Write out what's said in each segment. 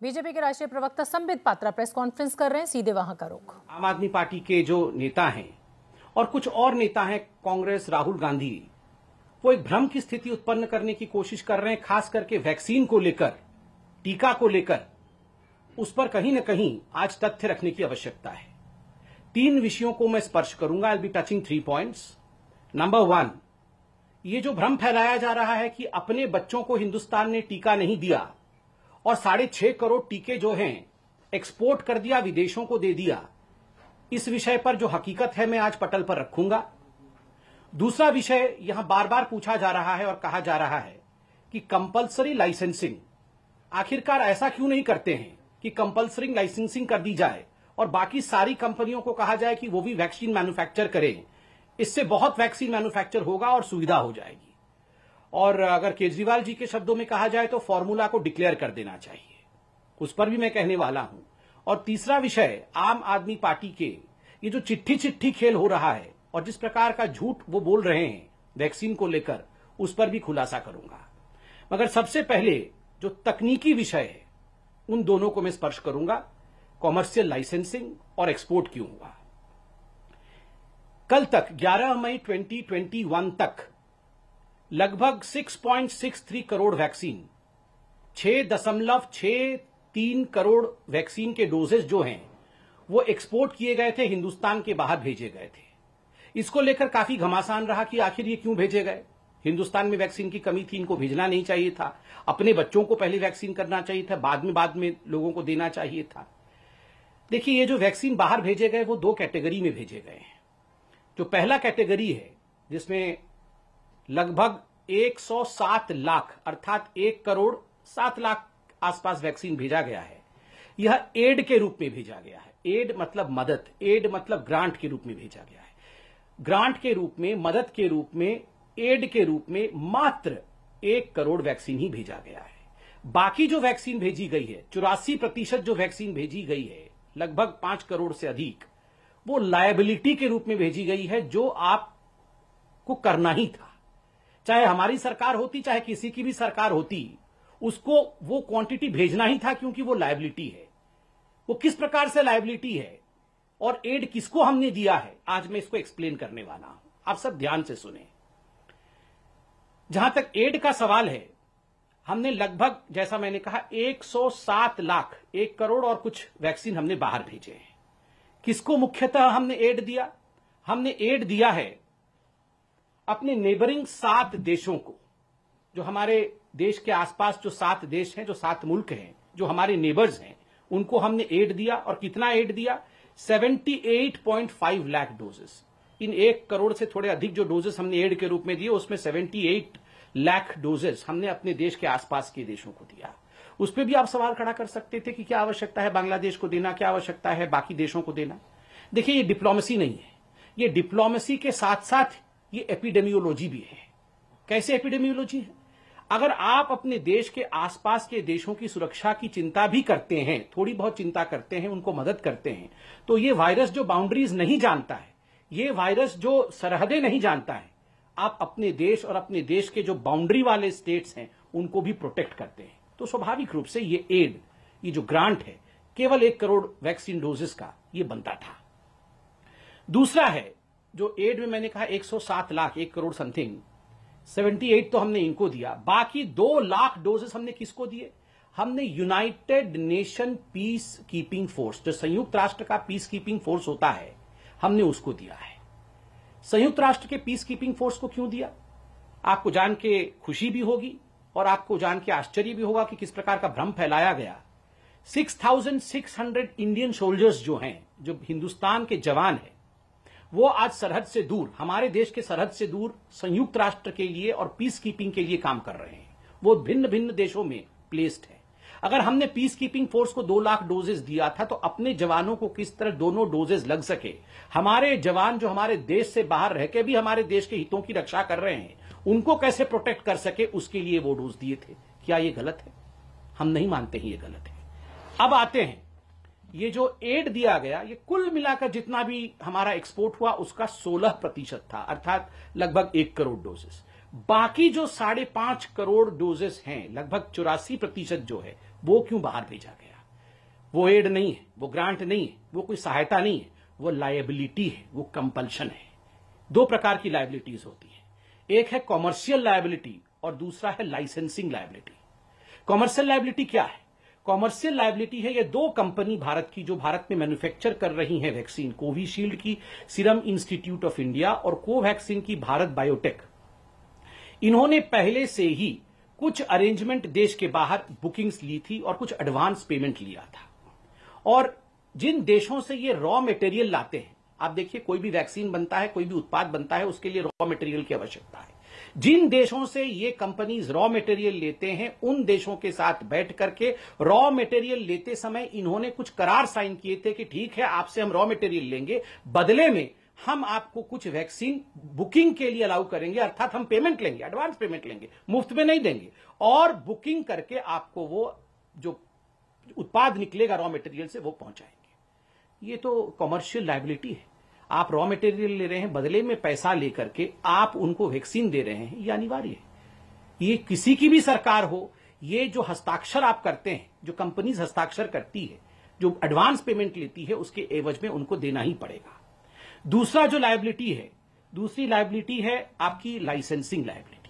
BJP के राष्ट्रीय प्रवक्ता संबित पात्रा प्रेस कॉन्फ्रेंस कर रहे हैं, सीधे वहां का रुख। आम आदमी पार्टी के जो नेता हैं और कुछ और नेता हैं, कांग्रेस, राहुल गांधी, वो एक भ्रम की स्थिति उत्पन्न करने की कोशिश कर रहे हैं, खास करके वैक्सीन को लेकर, टीका को लेकर। उस पर कहीं न कहीं आज तथ्य रखने की आवश्यकता है। 3 विषयों को मैं स्पर्श करूंगा। I will be touching 3 points. Number 1, ये जो भ्रम फैलाया जा रहा है कि अपने बच्चों को हिंदुस्तान ने टीका नहीं दिया और 6.5 करोड़ टीके जो हैं एक्सपोर्ट कर दिया, विदेशों को दे दिया, इस विषय पर जो हकीकत है मैं आज पटल पर रखूंगा। दूसरा विषय यहां बार बार पूछा जा रहा है और कहा जा रहा है कि कंपल्सरी लाइसेंसिंग, आखिरकार ऐसा क्यों नहीं करते हैं कि कंपल्सरी लाइसेंसिंग कर दी जाए और बाकी सारी कंपनियों को कहा जाए कि वो भी वैक्सीन मैन्युफैक्चर करें। इससे बहुत वैक्सीन मैन्युफैक्चर होगा और सुविधा हो जाएगी। और अगर केजरीवाल जी के शब्दों में कहा जाए तो फॉर्मूला को डिक्लेयर कर देना चाहिए, उस पर भी मैं कहने वाला हूं। और तीसरा विषय, आम आदमी पार्टी के ये जो चिट्ठी खेल हो रहा है और जिस प्रकार का झूठ वो बोल रहे हैं वैक्सीन को लेकर, उस पर भी खुलासा करूंगा। मगर सबसे पहले जो तकनीकी विषय है उन दोनों को मैं स्पर्श करूंगा, कॉमर्शियल लाइसेंसिंग और एक्सपोर्ट क्यों हुआ। कल तक 11 मई 2021 तक लगभग 6.63 करोड़ वैक्सीन, 6.63 करोड़ वैक्सीन के डोजेस जो हैं वो एक्सपोर्ट किए गए थे, हिंदुस्तान के बाहर भेजे गए थे। इसको लेकर काफी घमासान रहा कि आखिर ये क्यों भेजे गए। हिंदुस्तान में वैक्सीन की कमी थी, इनको भेजना नहीं चाहिए था, अपने बच्चों को पहले वैक्सीन करना चाहिए था, बाद में लोगों को देना चाहिए था। देखिए, ये जो वैक्सीन बाहर भेजे गए वो 2 कैटेगरी में भेजे गए हैं। जो पहला कैटेगरी है जिसमें लगभग 107 लाख अर्थात 1 करोड़ 7 लाख आसपास वैक्सीन भेजा गया है, यह एड के रूप में भेजा गया है। एड मतलब मदद, एड मतलब ग्रांट के रूप में भेजा गया है। ग्रांट के रूप में, मदद के रूप में, एड के रूप में मात्र 1 करोड़ वैक्सीन ही भेजा गया है। बाकी जो वैक्सीन भेजी गई है, 84% जो वैक्सीन भेजी गई है, लगभग 5 करोड़ से अधिक, वो लायबिलिटी के रूप में भेजी गई है, जो आपको करना ही था। चाहे हमारी सरकार होती, चाहे किसी की भी सरकार होती, उसको वो क्वांटिटी भेजना ही था, क्योंकि वो लायबिलिटी है। वो किस प्रकार से लायबिलिटी है और एड किसको हमने दिया है, आज मैं इसको एक्सप्लेन करने वाला हूं। आप सब ध्यान से सुने। जहां तक एड का सवाल है, हमने लगभग, जैसा मैंने कहा, 107 लाख, 1 करोड़ और कुछ वैक्सीन हमने बाहर भेजे हैं। किसको मुख्यतः हमने एड दिया? हमने एड दिया है अपने नेबरिंग 7 देशों को। जो हमारे देश के आसपास जो 7 देश हैं, जो 7 मुल्क हैं, जो हमारे नेबर्स हैं, उनको हमने एड दिया। और कितना एड दिया? 78.5 लाख डोजेस। इन 1 करोड़ से थोड़े अधिक जो डोजेस हमने एड के रूप में दिए, उसमें 78 लाख डोजेस हमने अपने देश के आसपास के देशों को दिया। उस पर भी आप सवाल खड़ा कर सकते थे कि क्या आवश्यकता है बांग्लादेश को देना, क्या आवश्यकता है बाकी देशों को देना। देखिए, ये डिप्लोमेसी नहीं है, ये डिप्लोमेसी के साथ साथ ये एपिडेमियोलॉजी भी है। कैसे एपिडेमियोलॉजी है? अगर आप अपने देश के आसपास के देशों की सुरक्षा की चिंता भी करते हैं, थोड़ी बहुत चिंता करते हैं, उनको मदद करते हैं, तो ये वायरस जो बाउंड्रीज नहीं जानता है, ये वायरस जो सरहदें नहीं जानता है, आप अपने देश और अपने देश के जो बाउंड्री वाले स्टेट्स हैं उनको भी प्रोटेक्ट करते हैं। तो स्वाभाविक रूप से ये एड, ये जो ग्रांट है, केवल 1 करोड़ वैक्सीन डोजेस का ये बनता था। दूसरा है, जो एड में मैंने कहा 107 लाख, 1 करोड़ समथिंग, 78 तो हमने इनको दिया। बाकी 2 लाख डोजेस हमने किसको दिए? हमने United nation peace keeping force, जो संयुक्त राष्ट्र का पीस कीपिंग फोर्स होता है, हमने उसको दिया है। संयुक्त राष्ट्र के पीस कीपिंग फोर्स को क्यों दिया? आपको जान के खुशी भी होगी और आपको जान के आश्चर्य भी होगा कि किस प्रकार का भ्रम फैलाया गया। 6600 इंडियन सोल्जर्स जो हैं, जो हिंदुस्तान के जवान हैं, वो आज सरहद से दूर, हमारे देश के सरहद से दूर, संयुक्त राष्ट्र के लिए और पीस कीपिंग के लिए काम कर रहे हैं। वो भिन्न भिन्न देशों में प्लेस्ड है। अगर हमने पीस कीपिंग फोर्स को 2 लाख डोजेस दिया था, तो अपने जवानों को किस तरह दोनों डोजेस लग सके, हमारे जवान जो हमारे देश से बाहर रह के भी हमारे देश के हितों की रक्षा कर रहे हैं, उनको कैसे प्रोटेक्ट कर सके, उसके लिए वो डोज दिए थे। क्या ये गलत है? हम नहीं मानते हैं ये गलत है। अब आते हैं, ये जो एड दिया गया, ये कुल मिलाकर जितना भी हमारा एक्सपोर्ट हुआ उसका 16% था, अर्थात लगभग 1 करोड़ डोजेस। बाकी जो 5.5 करोड़ डोजेस हैं, लगभग 84% जो है, वो क्यों बाहर भेजा गया? वो एड नहीं है, वो ग्रांट नहीं है, वो कोई सहायता नहीं है, वो लायबिलिटी है, वो कंपल्शन है। दो प्रकार की लायबिलिटीज होती है, एक है कॉमर्शियल लायबिलिटी और दूसरा है लाइसेंसिंग लायबिलिटी। कॉमर्शियल लायबिलिटी क्या है? कॉमर्शियल लायबिलिटी है ये दो कंपनी भारत की जो भारत में मैन्युफैक्चर कर रही हैं वैक्सीन, कोविशील्ड की सीरम इंस्टीट्यूट ऑफ इंडिया और कोवैक्सीन की भारत बायोटेक। इन्होंने पहले से ही कुछ अरेंजमेंट देश के बाहर बुकिंग्स ली थी और कुछ एडवांस पेमेंट लिया था। और जिन देशों से ये रॉ मटेरियल लाते हैं, आप देखिए कोई भी वैक्सीन बनता है, कोई भी उत्पाद बनता है, उसके लिए रॉ मटेरियल की आवश्यकता है। जिन देशों से ये कंपनीज रॉ मटेरियल लेते हैं, उन देशों के साथ बैठ करके रॉ मटेरियल लेते समय इन्होंने कुछ करार साइन किए थे कि ठीक है, आपसे हम रॉ मटेरियल लेंगे, बदले में हम आपको कुछ वैक्सीन बुकिंग के लिए अलाउ करेंगे, अर्थात हम पेमेंट लेंगे, एडवांस पेमेंट लेंगे, मुफ्त में नहीं देंगे, और बुकिंग करके आपको वो जो उत्पाद निकलेगा रॉ मटेरियल से वो पहुंचाएंगे। ये तो कॉमर्शियल लायबिलिटी है। आप रॉ मटेरियल ले रहे हैं, बदले में पैसा लेकर के आप उनको वैक्सीन दे रहे हैं, ये अनिवार्य है। ये किसी की भी सरकार हो, ये जो हस्ताक्षर आप करते हैं, जो कंपनीज हस्ताक्षर करती है, जो एडवांस पेमेंट लेती है, उसके एवज में उनको देना ही पड़ेगा। दूसरा जो लायबिलिटी है, दूसरी लायबिलिटी है आपकी लाइसेंसिंग लायबिलिटी।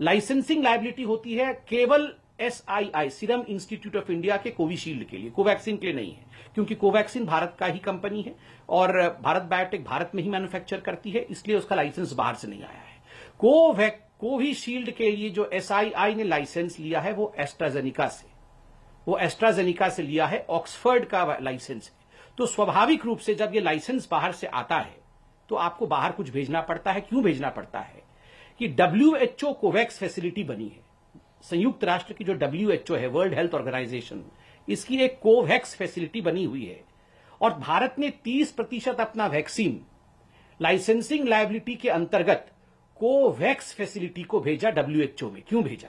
लाइसेंसिंग लायबिलिटी होती है केवल SII serum institute of India के कोविशील्ड के लिए, कोवैक्सीन के लिए नहीं है, क्योंकि कोवैक्सीन भारत का ही कंपनी है और भारत बायोटेक भारत में ही मैन्युफैक्चर करती है, इसलिए उसका लाइसेंस बाहर से नहीं आया है। कोविशील्ड के लिए जो SII ने लाइसेंस लिया है वो एस्ट्राजेनिका से लिया है, ऑक्सफर्ड का लाइसेंस है। तो स्वाभाविक रूप से जब ये लाइसेंस बाहर से आता है तो आपको बाहर कुछ भेजना पड़ता है। क्यों भेजना पड़ता है? कि WHO कोवैक्स फैसिलिटी बनी है, संयुक्त राष्ट्र की जो WHO है, वर्ल्ड हेल्थ ऑर्गेनाइजेशन, इसकी एक कोवैक्स फैसिलिटी बनी हुई है और भारत ने 30% अपना वैक्सीन लाइसेंसिंग लायबिलिटी के अंतर्गत कोवैक्स फैसिलिटी को भेजा WHO में। क्यों भेजा?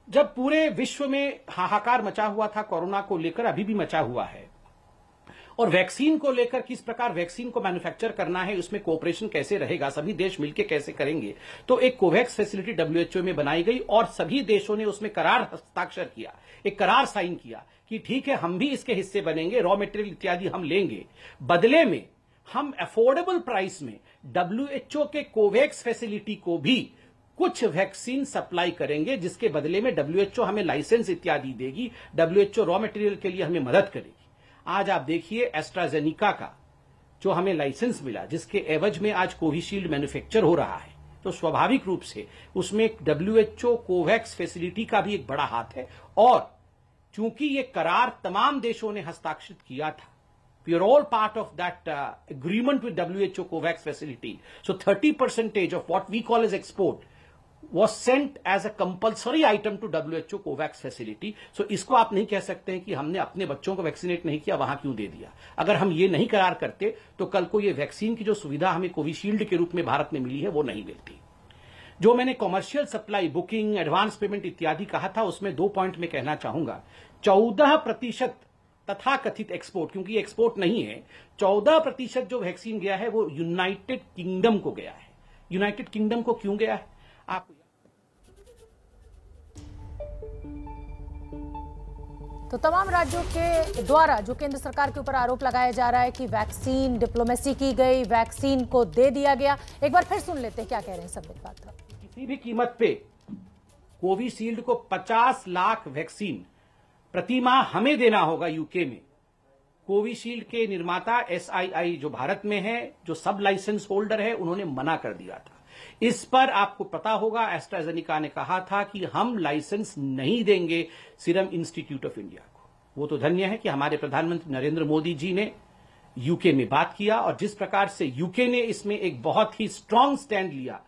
जब पूरे विश्व में हाहाकार मचा हुआ था कोरोना को लेकर, अभी भी मचा हुआ है, और वैक्सीन को लेकर किस प्रकार वैक्सीन को मैन्युफैक्चर करना है, उसमें कोऑपरेशन कैसे रहेगा, सभी देश मिलकर कैसे करेंगे, तो एक कोवैक्स फैसिलिटी WHO में बनाई गई और सभी देशों ने उसमें करार हस्ताक्षर किया, एक करार साइन किया कि ठीक है, हम भी इसके हिस्से बनेंगे, रॉ मटेरियल इत्यादि हम लेंगे, बदले में हम अफोर्डेबल प्राइस में WHO के कोवैक्स फैसिलिटी को भी कुछ वैक्सीन सप्लाई करेंगे, जिसके बदले में WHO हमें लाइसेंस इत्यादि देगी, WHO रॉ मटेरियल के लिए हमें मदद करेगी। आज आप देखिए एस्ट्राजेनिका का जो हमें लाइसेंस मिला, जिसके एवज में आज कोविशील्ड मैन्युफैक्चर हो रहा है, तो स्वाभाविक रूप से उसमें WHO कोवैक्स फैसिलिटी का भी एक बड़ा हाथ है। और चूंकि ये करार तमाम देशों ने हस्ताक्षरित किया था, we are all part of that agreement with WHO COVAX facility. So 30% of what we call as export was sent as a compulsory item to WHO COVAX facility. So इसको आप नहीं कह सकते हैं कि हमने अपने बच्चों को वैक्सीनेट नहीं किया, वहां क्यों दे दिया। अगर हम ये नहीं करार करते तो कल को ये वैक्सीन की जो सुविधा हमें कोविशील्ड के रूप में भारत में मिली है वो नहीं मिलती। जो मैंने commercial supply, booking, advance payment इत्यादि कहा था, उसमें 2 पॉइंट में कहना चाहूंगा। 14% तथा कथित एक्सपोर्ट, क्योंकि एक्सपोर्ट नहीं है, 14% जो वैक्सीन गया है वो यूनाइटेड किंगडम को गया है। यूनाइटेड किंगडम को क्यों गया है? आप तो तमाम राज्यों के द्वारा जो केंद्र सरकार के ऊपर आरोप लगाया जा रहा है कि वैक्सीन डिप्लोमेसी की गई, वैक्सीन को दे दिया गया, एक बार फिर सुन लेते हैं क्या कह रहे हैं संबित पात्रा। किसी भी कीमत पे कोविशील्ड को 50 लाख वैक्सीन प्रति माह हमें देना होगा यूके में। कोविशील्ड के निर्माता SII जो भारत में है, जो सब लाइसेंस होल्डर है, उन्होंने मना कर दिया था। इस पर आपको पता होगा एस्ट्राजेनिका ने कहा था कि हम लाइसेंस नहीं देंगे सीरम इंस्टीट्यूट ऑफ इंडिया को। वो तो धन्य है कि हमारे प्रधानमंत्री नरेंद्र मोदी जी ने यूके में बात किया और जिस प्रकार से यूके ने इसमें एक बहुत ही स्ट्रांग स्टैंड लिया,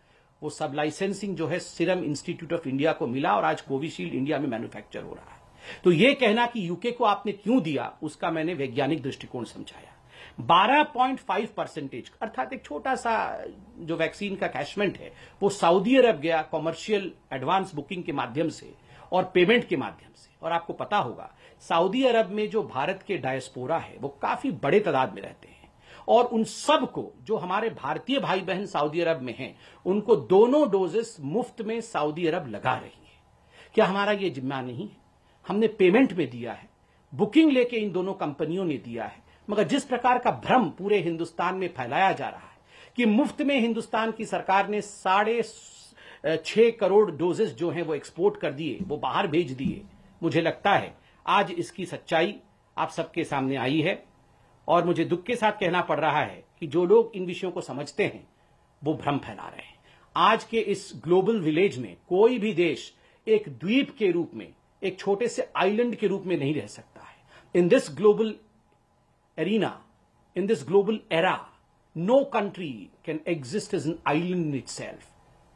वो सब लाइसेंसिंग जो है सीरम इंस्टीट्यूट ऑफ इंडिया को मिला और आज कोविशील्ड इंडिया में मैन्युफैक्चर हो रहा है। तो यह कहना कि यूके को आपने क्यों दिया, उसका मैंने वैज्ञानिक दृष्टिकोण समझाया। 12.5% अर्थात एक छोटा सा जो वैक्सीन का कैशमेंट है वो सऊदी अरब गया कॉमर्शियल एडवांस बुकिंग के माध्यम से और पेमेंट के माध्यम से। और आपको पता होगा सऊदी अरब में जो भारत के डायस्पोरा है वो काफी बड़े तादाद में रहते हैं और उन सब को, जो हमारे भारतीय भाई बहन सऊदी अरब में हैं, उनको दोनों डोजेस मुफ्त में सऊदी अरब लगा रही है। क्या हमारा ये जिम्मा नहीं है? हमने पेमेंट में दिया है, बुकिंग लेके इन दोनों कंपनियों ने दिया है। मगर जिस प्रकार का भ्रम पूरे हिंदुस्तान में फैलाया जा रहा है कि मुफ्त में हिंदुस्तान की सरकार ने 6.5 करोड़ डोजेस जो हैं वो एक्सपोर्ट कर दिए, वो बाहर भेज दिए, मुझे लगता है आज इसकी सच्चाई आप सबके सामने आई है। और मुझे दुख के साथ कहना पड़ रहा है कि जो लोग इन विषयों को समझते हैं वो भ्रम फैला रहे हैं। आज के इस ग्लोबल विलेज में कोई भी देश एक द्वीप के रूप में, एक छोटे से आइलैंड के रूप में नहीं रह सकता है। In this global arena, in this global era, no country can exist as an island in itself.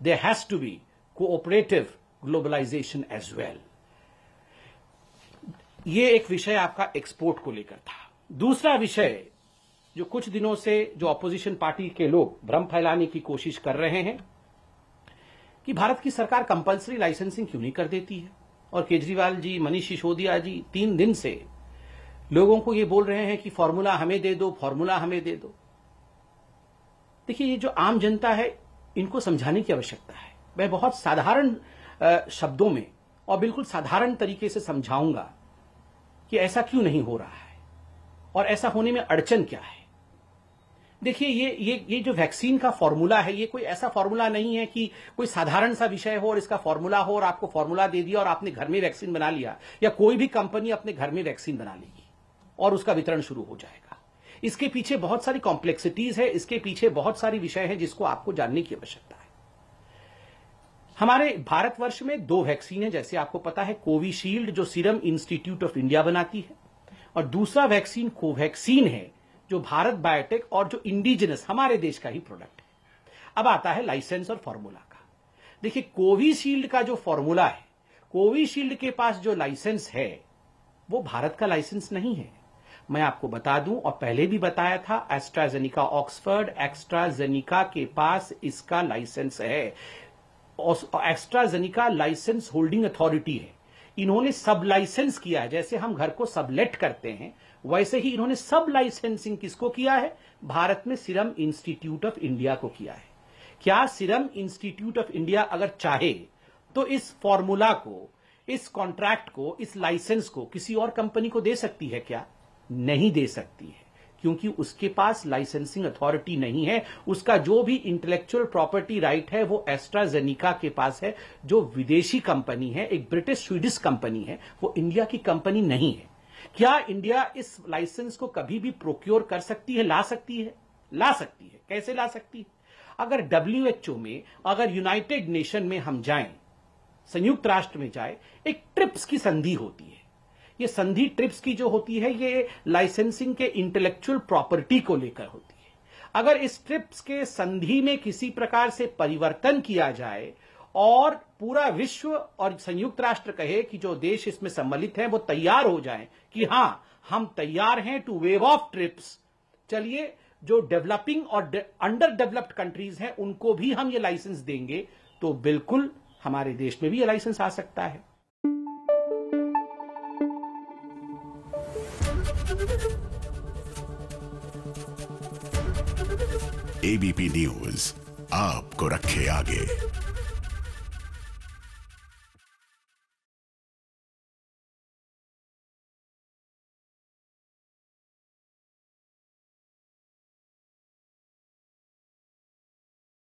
There has to be cooperative globalization as well. ये एक विषय आपका एक्सपोर्ट को लेकर था। दूसरा विषय जो कुछ दिनों से जो ऑपोजिशन पार्टी के लोग भ्रम फैलाने की कोशिश कर रहे हैं कि भारत की सरकार कंपल्सरी लाइसेंसिंग क्यों नहीं कर देती है। और केजरीवाल जी, मनीष सिसोदिया जी 3 दिन से लोगों को ये बोल रहे हैं कि फॉर्मूला हमें दे दो, फॉर्मूला हमें दे दो। देखिए, ये जो आम जनता है इनको समझाने की आवश्यकता है। मैं बहुत साधारण शब्दों में और बिल्कुल साधारण तरीके से समझाऊंगा कि ऐसा क्यों नहीं हो रहा है और ऐसा होने में अड़चन क्या है। देखिए, ये जो वैक्सीन का फॉर्मूला है, ये कोई ऐसा फॉर्मूला नहीं है कि कोई साधारण सा विषय हो और इसका फॉर्मूला हो और आपको फॉर्मूला दे दिया और आपने घर में वैक्सीन बना लिया, या कोई भी कंपनी अपने घर में वैक्सीन बना लेगी और उसका वितरण शुरू हो जाएगा। इसके पीछे बहुत सारी कॉम्प्लेक्सिटीज है, इसके पीछे बहुत सारी विषय है जिसको आपको जानने की आवश्यकता है। हमारे भारतवर्ष में 2 वैक्सीन है, जैसे आपको पता है, कोविशील्ड जो सीरम इंस्टीट्यूट ऑफ इंडिया बनाती है, और दूसरा वैक्सीन कोवैक्सीन है जो भारत बायोटेक और जो इंडिजिनस हमारे देश का ही प्रोडक्ट है। अब आता है लाइसेंस और फॉर्मूला का। देखिए, कोविशील्ड का जो फॉर्मूला है, कोविशील्ड के पास जो लाइसेंस है वो भारत का लाइसेंस नहीं है। मैं आपको बता दूं, और पहले भी बताया था, एस्ट्राजेनिका ऑक्सफोर्ड एस्ट्राजेनिका के पास इसका लाइसेंस है। एस्ट्राजेनिका लाइसेंस होल्डिंग अथॉरिटी है। इन्होंने सब लाइसेंस किया है। जैसे हम घर को सबलेट करते हैं, वैसे ही इन्होंने सब लाइसेंसिंग किसको किया है? भारत में सीरम इंस्टीट्यूट ऑफ इंडिया को किया है। क्या सीरम इंस्टीट्यूट ऑफ इंडिया अगर चाहे तो इस फॉर्मूला को, इस कॉन्ट्रैक्ट को, इस लाइसेंस को किसी और कंपनी को दे सकती है क्या? नहीं दे सकती है, क्योंकि उसके पास लाइसेंसिंग अथॉरिटी नहीं है। उसका जो भी इंटेलेक्चुअल प्रॉपर्टी राइट है वो एस्ट्राजेनिका के पास है, जो विदेशी कंपनी है, एक ब्रिटिश स्वीडिश कंपनी है, वो इंडिया की कंपनी नहीं है। क्या इंडिया इस लाइसेंस को कभी भी प्रोक्योर कर सकती है? ला सकती है, ला सकती है। कैसे ला सकती है? अगर WHO में, अगर यूनाइटेड नेशन में हम जाएं, संयुक्त राष्ट्र में जाए, एक ट्रिप्स की संधि होती है। ये संधि ट्रिप्स की जो होती है, ये लाइसेंसिंग के इंटेलेक्चुअल प्रॉपर्टी को लेकर होती है। अगर इस ट्रिप्स के संधि में किसी प्रकार से परिवर्तन किया जाए और पूरा विश्व और संयुक्त राष्ट्र कहे कि जो देश इसमें सम्मिलित हैं वो तैयार हो जाएं कि हां, हम तैयार हैं टू वेव ऑफ ट्रिप्स, चलिए जो डेवलपिंग और अंडर डेवलप्ड कंट्रीज हैं उनको भी हम ये लाइसेंस देंगे, तो बिल्कुल हमारे देश में भी ये लाइसेंस आ सकता है। ABP न्यूज आपको रखे आगे।